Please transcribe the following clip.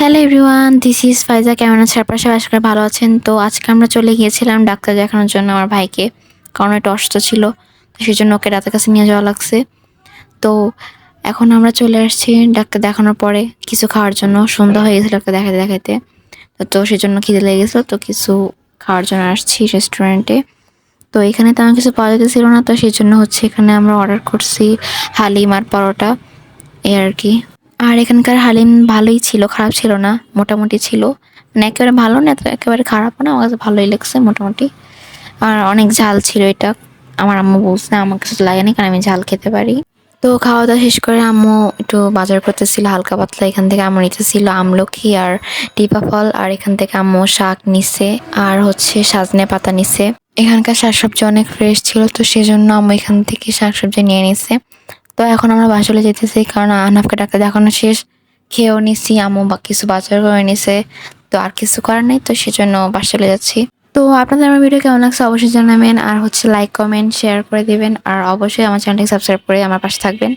Hello everyone, this is ফাইজা। কেমন আছেন আপনারা সবাই? আশা করি ভালো আছেন। তো আজকে আমরা চলে গিয়েছিলাম ডাক্তার দেখানোর জন্য আমার ভাইকে, কারণ একটু অসুস্থ ছিল, তো সেই জন্য ওকে ডাক্তার কাছে নিয়ে যাওয়া লাগছে। তো এখন আমরা চলে আসছি ডাক্তার দেখানোর পরে কিছু খাওয়ার জন্য। সন্ধ্যা হয়ে গেছিলো ডাক্তার দেখাতে দেখাতে, তো সেই জন্য খিদে লেগে গেছিলো, তো কিছু খাওয়ার জন্য আসছি রেস্টুরেন্টে। তো এখানে তেমন কিছু পাওয়া যেতেছিল না, তো সেই জন্য এখানে আমরা অর্ডার করছি হালিম আর পরোটা, এই আর কি। আর এখানকার হালিম ভালোই ছিল, খারাপ ছিল না, মোটামুটি ছিল। মানে একেবারে ভালো না, তো একেবারে খারাপও না, আমার কাছে ভালোই লাগছে মোটামুটি। আর অনেক ঝাল ছিল এটা। আমার আম্মু বলছে, আমার কাছে তো লাগেনি, কারণ আমি ঝাল খেতে পারি। তো খাওয়া দাওয়া শেষ করে আম্মু একটু বাজার করতেছিল হালকা পাতলা। এখান থেকে আম্মু নিতেছিল আমলকি আর টিপা ফল, আর এখান থেকে আম্মু শাক নিছে আর সাজনে পাতা নিছে। এখানকার শাকসবজি অনেক ফ্রেশ ছিল, তো সেজন্য আম্মু এখান থেকে শাকসবজি নিয়ে নিছে। তো এখন আমরা বাসায় যেতেছি, কারণ আহনাফকে ডাক্তার দেখানো শেষ, খেয়েও নিছি, আম্মু বা কিছু বাজার করে নিছে। তো আর কিছু করার নেই, তো সেজন্য বাসায় চলে যাচ্ছি। তো আপনাদের আমার ভিডিও কেমন লাগছে অবশ্যই জানাবেন, আর লাইক কমেন্ট শেয়ার করে দিবেন, আর অবশ্যই আমার চ্যানেলটি সাবস্ক্রাইব করে আমার পাশে থাকবেন।